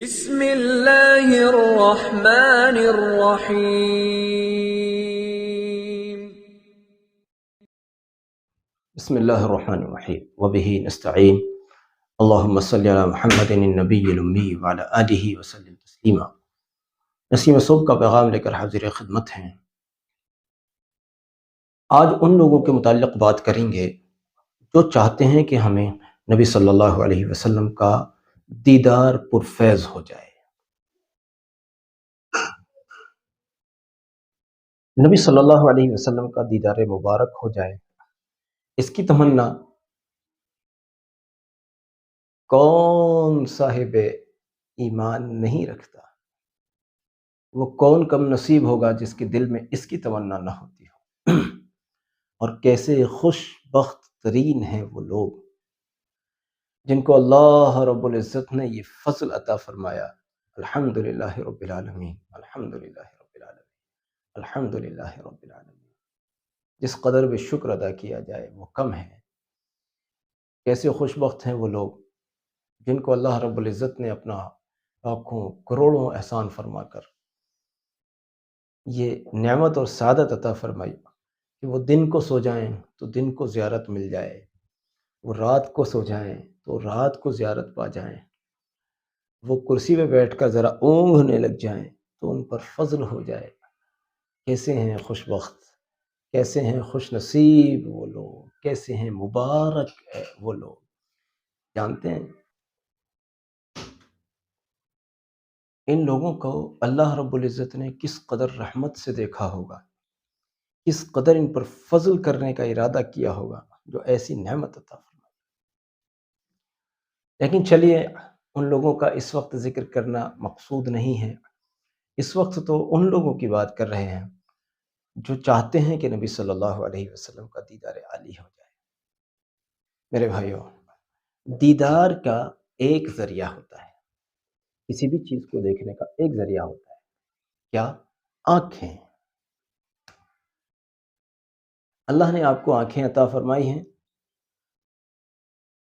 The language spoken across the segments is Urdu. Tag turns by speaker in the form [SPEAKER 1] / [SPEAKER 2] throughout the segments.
[SPEAKER 1] بسم اللہ الرحمن الرحیم۔
[SPEAKER 2] بسم اللہ الرحمن الرحیم وبہ نستعین اللہم صلی علی محمد النبی الامی وعلی آلہ وسلم تسلیما۔ نسیم صبح کا پیغام لے کر حاضر خدمت ہیں۔ آج ان لوگوں کے متعلق بات کریں گے جو چاہتے ہیں کہ ہمیں نبی صلی اللہ علیہ وسلم کا دیدار پرفیض ہو جائے۔ نبی صلی اللہ علیہ وسلم کا دیدار مبارک ہو جائے، اس کی تمنا کون صاحب ایمان نہیں رکھتا؟ وہ کون کم نصیب ہوگا جس کے دل میں اس کی تمنا نہ ہوتی ہو؟ اور کیسے خوش بخت ترین ہیں وہ لوگ جن کو اللہ رب العزت نے یہ فضل عطا فرمایا۔ الحمدللہ رب العالمین، الحمدللہ رب العالمین، الحمدللہ رب العالمین۔ جس قدر بھی شکر ادا کیا جائے وہ کم ہے۔ کیسے خوش بخت ہیں وہ لوگ جن کو اللہ رب العزت نے اپنا لاکھوں کروڑوں احسان فرما کر یہ نعمت اور سعادت عطا فرمائی کہ وہ دن کو سو جائیں تو دن کو زیارت مل جائے، وہ رات کو سو جائیں تو رات کو زیارت پا جائیں، وہ کرسی پہ بیٹھ کر ذرا اونگھنے لگ جائیں تو ان پر فضل ہو جائے۔ کیسے ہیں خوش بخت، کیسے ہیں خوش نصیب وہ لوگ، کیسے ہیں مبارک ہے وہ لوگ۔ جانتے ہیں ان لوگوں کو اللہ رب العزت نے کس قدر رحمت سے دیکھا ہوگا، کس قدر ان پر فضل کرنے کا ارادہ کیا ہوگا جو ایسی نعمت عطا فرمائی۔ لیکن چلیے ان لوگوں کا اس وقت ذکر کرنا مقصود نہیں ہے، اس وقت تو ان لوگوں کی بات کر رہے ہیں جو چاہتے ہیں کہ نبی صلی اللہ علیہ وسلم کا دیدار عالی ہو جائے۔ میرے بھائیوں، دیدار کا ایک ذریعہ ہوتا ہے، کسی بھی چیز کو دیکھنے کا ایک ذریعہ ہوتا ہے، کیا؟ آنکھیں۔ اللہ نے آپ کو آنکھیں عطا فرمائی ہیں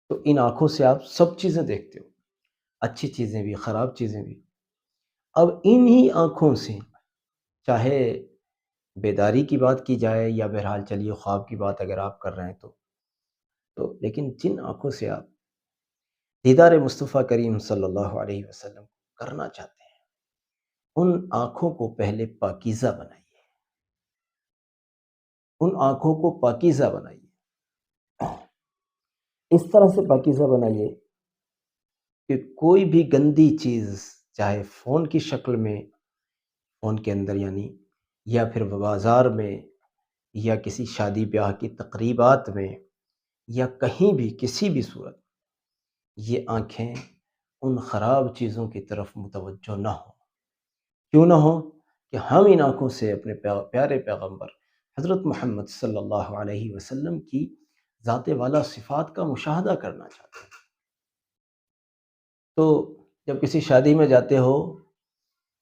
[SPEAKER 2] تو ان آنکھوں سے آپ سب چیزیں دیکھتے ہو، اچھی چیزیں بھی، خراب چیزیں بھی۔ اب انہی آنکھوں سے چاہے بیداری کی بات کی جائے یا بہرحال چلیے خواب کی بات اگر آپ کر رہے ہیں تو لیکن جن آنکھوں سے آپ دیدار مصطفیٰ کریم صلی اللہ علیہ وسلم کرنا چاہتے ہیں، ان آنکھوں کو پہلے پاکیزہ بنائیے، ان آنکھوں کو پاکیزہ بنائیے۔ اس طرح سے پاکیزہ بنائیے کہ کوئی بھی گندی چیز چاہے فون کی شکل میں، فون کے اندر یعنی، یا پھر بازار میں، یا کسی شادی بیاہ کی تقریبات میں، یا کہیں بھی کسی بھی صورت، یہ آنکھیں ان خراب چیزوں کی طرف متوجہ نہ ہوں۔ کیوں نہ ہو؟ کہ ہم ان آنکھوں سے اپنے پیارے پیغمبر حضرت محمد صلی اللہ علیہ وسلم کی ذات والا صفات کا مشاہدہ کرنا چاہتے ہیں۔ تو جب کسی شادی میں جاتے ہو،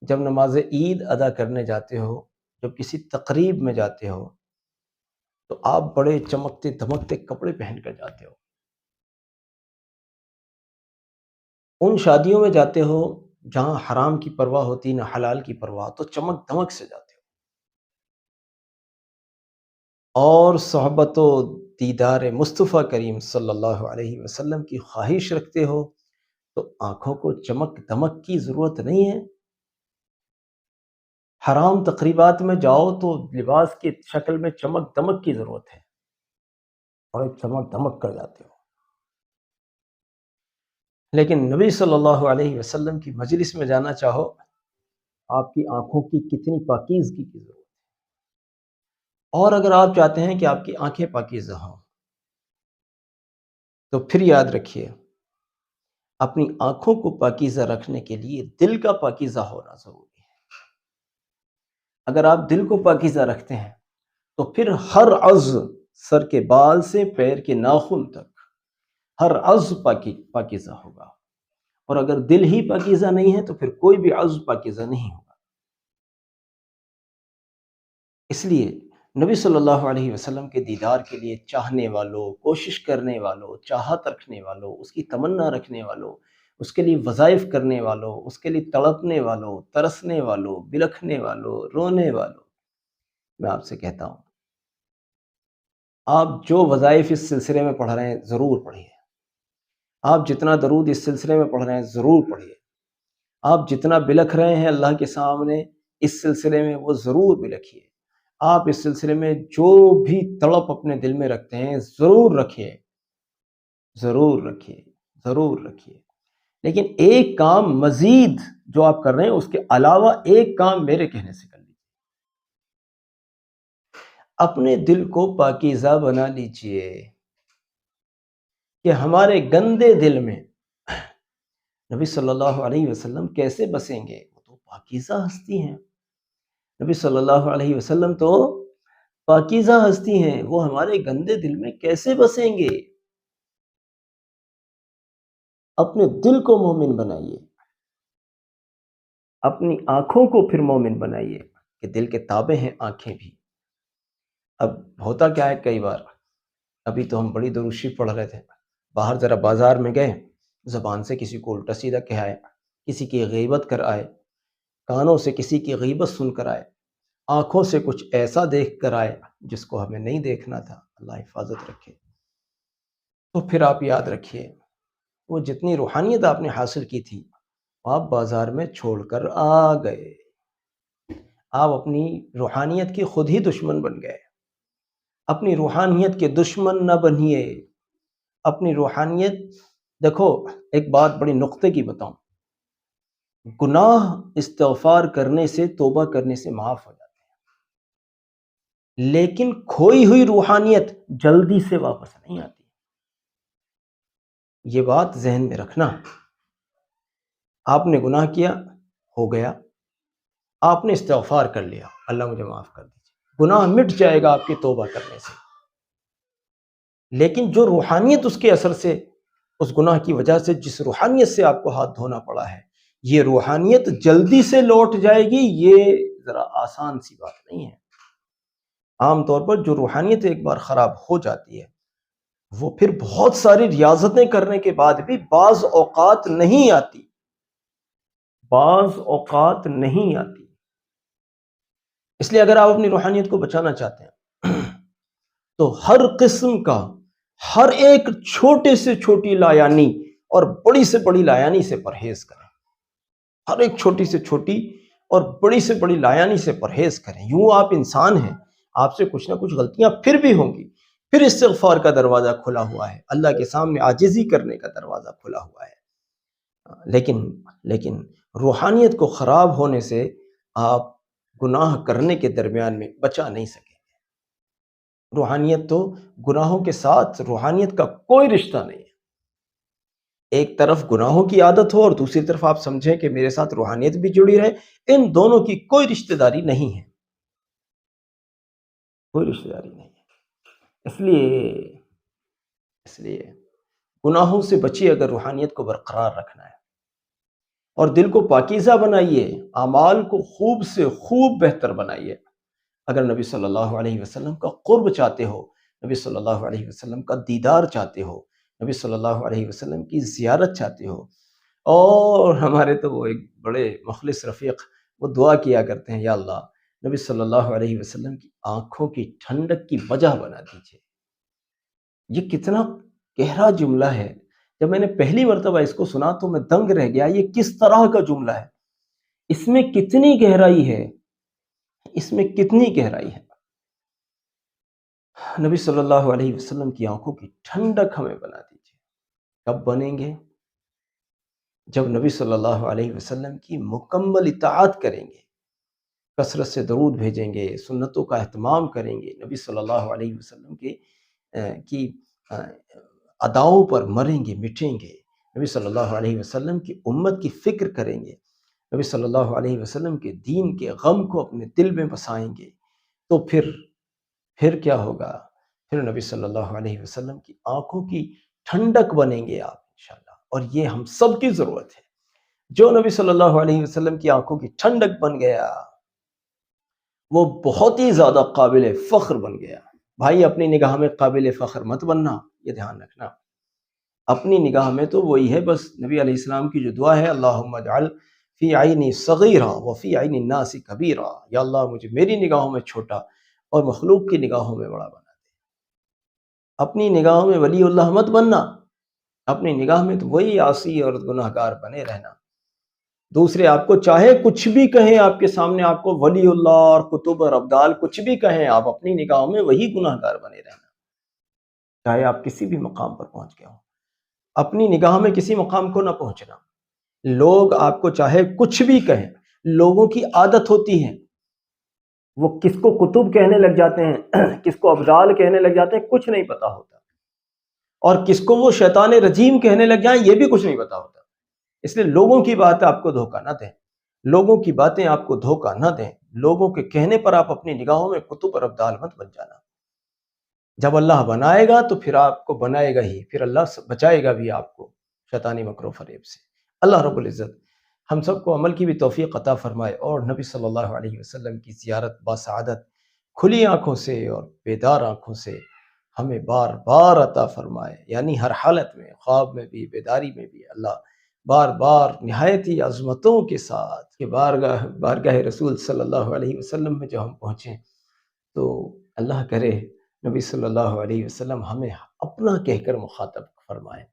[SPEAKER 2] جب نماز عید ادا کرنے جاتے ہو، جب کسی تقریب میں جاتے ہو تو آپ بڑے چمکتے دھمکتے کپڑے پہن کر جاتے ہو۔ ان شادیوں میں جاتے ہو جہاں حرام کی پرواہ ہوتی نہ حلال کی پرواہ، تو چمک دھمک سے جاتے ہو، اور صحبت و دیدار مصطفیٰ کریم صلی اللہ علیہ وسلم کی خواہش رکھتے ہو تو آنکھوں کو چمک دمک کی ضرورت نہیں ہے۔ حرام تقریبات میں جاؤ تو لباس کی شکل میں چمک دمک کی ضرورت ہے، اور چمک دمک کر جاتے ہو۔ لیکن نبی صلی اللہ علیہ وسلم کی مجلس میں جانا چاہو، آپ کی آنکھوں کی کتنی پاکیزگی کی ضرورت ہے۔ اور اگر آپ چاہتے ہیں کہ آپ کی آنکھیں پاکیزہ ہوں تو پھر یاد رکھیے، اپنی آنکھوں کو پاکیزہ رکھنے کے لیے دل کا پاکیزہ ہونا ضروری ہے۔ اگر آپ دل کو پاکیزہ رکھتے ہیں تو پھر ہر عضو، سر کے بال سے پیر کے ناخن تک، ہر عضو پاکیزہ ہوگا۔ اور اگر دل ہی پاکیزہ نہیں ہے تو پھر کوئی بھی عضو پاکیزہ نہیں ہوگا۔ اس لیے نبی صلی اللہ علیہ وسلم کے دیدار کے لیے چاہنے والوں، کوشش کرنے والوں، چاہت رکھنے والوں، اس کی تمنا رکھنے والوں، اس کے لیے وظائف کرنے والوں، اس کے لیے تڑپنے والوں، ترسنے والوں، بلکھنے والوں، رونے والوں، میں آپ سے کہتا ہوں آپ جو وظائف اس سلسلے میں پڑھ رہے ہیں ضرور پڑھیے، آپ جتنا درود اس سلسلے میں پڑھ رہے ہیں ضرور پڑھیے، آپ جتنا بلکھ رہے ہیں اللہ کے سامنے اس سلسلے میں وہ ضرور بلکھیے، آپ اس سلسلے میں جو بھی تڑپ اپنے دل میں رکھتے ہیں ضرور رکھیے، ضرور رکھیے، ضرور رکھیے، لیکن ایک کام مزید جو آپ کر رہے ہیں اس کے علاوہ ایک کام میرے کہنے سے کر لیجیے، اپنے دل کو پاکیزہ بنا لیجیے کہ ہمارے گندے دل میں نبی صلی اللہ علیہ وسلم کیسے بسیں گے، وہ تو پاکیزہ ہستی ہیں، نبی صلی اللہ علیہ وسلم تو پاکیزہ ہستی ہیں، وہ ہمارے گندے دل میں کیسے بسیں گے؟ اپنے دل کو مومن بنائیے، اپنی آنکھوں کو پھر مومن بنائیے کہ دل کے تابع ہیں آنکھیں بھی۔ اب ہوتا کیا ہے کئی بار، ابھی تو ہم بڑی درود شریف پڑھ رہے تھے، باہر ذرا بازار میں گئے، زبان سے کسی کو الٹا سیدھا کہہ آئے، کسی کی غیبت کر آئے، کانوں سے کسی کی غیبت سن کر آئے، آنکھوں سے کچھ ایسا دیکھ کر آئے جس کو ہمیں نہیں دیکھنا تھا، اللہ حفاظت رکھے، تو پھر آپ یاد رکھیے وہ جتنی روحانیت آپ نے حاصل کی تھی آپ بازار میں چھوڑ کر آ گئے، آپ اپنی روحانیت کی خود ہی دشمن بن گئے، اپنی روحانیت کے دشمن نہ بنیے، اپنی روحانیت دیکھو، ایک بات بڑی نقطے کی بتاؤں، گناہ استغفار کرنے سے توبہ کرنے سے معاف ہو جاتے ہیں، لیکن کھوئی ہوئی روحانیت جلدی سے واپس نہیں آتی، یہ بات ذہن میں رکھنا۔ آپ نے گناہ کیا، ہو گیا، آپ نے استغفار کر لیا، اللہ مجھے معاف کر دیجیے، گناہ مٹ جائے گا آپ کی توبہ کرنے سے، لیکن جو روحانیت اس کے اثر سے، اس گناہ کی وجہ سے جس روحانیت سے آپ کو ہاتھ دھونا پڑا ہے، یہ روحانیت جلدی سے لوٹ جائے گی، یہ ذرا آسان سی بات نہیں ہے۔ عام طور پر جو روحانیت ایک بار خراب ہو جاتی ہے وہ پھر بہت ساری ریاضتیں کرنے کے بعد بھی بعض اوقات نہیں آتی، بعض اوقات نہیں آتی۔ اس لیے اگر آپ اپنی روحانیت کو بچانا چاہتے ہیں تو ہر قسم کا، ہر ایک چھوٹے سے چھوٹی لایانی اور بڑی سے بڑی لایانی سے پرہیز کریں، ہر ایک چھوٹی سے چھوٹی اور بڑی سے بڑی لایانی سے پرہیز کریں۔ یوں آپ انسان ہیں، آپ سے کچھ نہ کچھ غلطیاں پھر بھی ہوں گی، پھر استغفار کا دروازہ کھلا ہوا ہے، اللہ کے سامنے عاجزی کرنے کا دروازہ کھلا ہوا ہے، لیکن روحانیت کو خراب ہونے سے آپ گناہ کرنے کے درمیان میں بچا نہیں سکیں گے۔ روحانیت تو گناہوں کے ساتھ، روحانیت کا کوئی رشتہ نہیں ہے۔ ایک طرف گناہوں کی عادت ہو اور دوسری طرف آپ سمجھیں کہ میرے ساتھ روحانیت بھی جڑی رہے، ان دونوں کی کوئی رشتہ داری نہیں ہے، کوئی رشتہ داری نہیں ہے۔ اس لیے گناہوں سے بچیے اگر روحانیت کو برقرار رکھنا ہے، اور دل کو پاکیزہ بنائیے، اعمال کو خوب سے خوب بہتر بنائیے۔ اگر نبی صلی اللہ علیہ وسلم کا قرب چاہتے ہو، نبی صلی اللہ علیہ وسلم کا دیدار چاہتے ہو، نبی صلی اللہ علیہ وسلم کی زیارت چاہتے ہو، اور ہمارے تو وہ ایک بڑے مخلص رفیق وہ دعا کیا کرتے ہیں، یا اللہ نبی صلی اللہ علیہ وسلم کی آنکھوں کی ٹھنڈک کی وجہ بنا دیجیے۔ یہ کتنا گہرا جملہ ہے، جب میں نے پہلی مرتبہ اس کو سنا تو میں دنگ رہ گیا، یہ کس طرح کا جملہ ہے، اس میں کتنی گہرائی ہے، اس میں کتنی گہرائی ہے۔ نبی صلی اللہ علیہ وسلم کی آنکھوں کی ٹھنڈک ہمیں بنا دیجیے۔ کب بنیں گے؟ جب نبی صلی اللہ علیہ وسلم کی مکمل اطاعت کریں گے، کثرت سے درود بھیجیں گے، سنتوں کا اہتمام کریں گے، نبی صلی اللہ علیہ وسلم کی اداؤں پر مریں گے، مٹیں گے، نبی صلی اللہ علیہ وسلم کی امت کی فکر کریں گے، نبی صلی اللہ علیہ وسلم کے دین کے غم کو اپنے دل میں بسائیں گے، تو پھر کیا ہوگا؟ پھر نبی صلی اللہ علیہ وسلم کی آنکھوں کی ٹھنڈک بنیں گے آپ انشاءاللہ، اور یہ ہم سب کی ضرورت ہے۔ جو نبی صلی اللہ علیہ وسلم کی آنکھوں کی ٹھنڈک بن گیا وہ بہت ہی زیادہ قابل فخر بن گیا۔ بھائی اپنی نگاہ میں قابل فخر مت بننا، یہ دھیان رکھنا۔ اپنی نگاہ میں تو وہی ہے بس. نبی علیہ السلام کی جو دعا ہے اللہم اجعل فی عینی صغیرہ وفی عین الناس کبیرہ، یا اللہ مجھے میری نگاہوں میں چھوٹا اور مخلوق کی نگاہوں میں بڑا بنا دے. اپنی نگاہوں میں ولی اللہ مت بننا، اپنی نگاہ میں تو وہی عاصی اور گناہ گار بنے رہنا. دوسرے آپ کو چاہے کچھ بھی کہیں، آپ کے سامنے آپ کو ولی اللہ اور کتب اور ابدال کچھ بھی کہیں، آپ اپنی نگاہوں میں وہی گناہ گار بنے رہنا، چاہے آپ کسی بھی مقام پر پہنچ گئے ہوں. اپنی نگاہ میں کسی مقام کو نہ پہنچنا. لوگ آپ کو چاہے کچھ بھی کہیں، لوگوں کی عادت ہوتی ہے وہ کس کو کتب کہنے لگ جاتے ہیں، کس کو ابدال کہنے لگ جاتے ہیں، کچھ نہیں پتا ہوتا، اور کس کو وہ شیطان رجیم کہنے لگ جائیں یہ بھی کچھ نہیں پتا ہوتا. اس لیے لوگوں کی بات آپ کو دھوکہ نہ دیں، لوگوں کی باتیں آپ کو دھوکہ نہ دیں، لوگوں کے کہنے پر آپ اپنی نگاہوں میں کتب اور ابدال مت بن جانا. جب اللہ بنائے گا تو پھر آپ کو بنائے گا ہی، پھر اللہ بچائے گا بھی آپ کو شیطانی مکر و فریب سے. اللہ رب العزت ہم سب کو عمل کی بھی توفیق عطا فرمائے، اور نبی صلی اللہ علیہ وسلم کی زیارت باسعادت کھلی آنکھوں سے اور بیدار آنکھوں سے ہمیں بار بار عطا فرمائے. یعنی ہر حالت میں، خواب میں بھی، بیداری میں بھی، اللہ بار بار نہایتی عظمتوں کے ساتھ کہ بارگاہ رسول صلی اللہ علیہ وسلم میں جو ہم پہنچیں تو اللہ کرے نبی صلی اللہ علیہ وسلم ہمیں اپنا کہہ کر مخاطب فرمائے.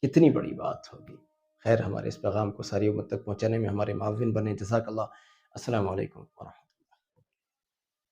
[SPEAKER 2] کتنی بڑی بات ہوگی. خیر، ہمارے اس پیغام کو ساری امت تک پہنچانے میں ہمارے معاون بنے. جزاک اللہ. السلام علیکم ورحمۃ اللہ.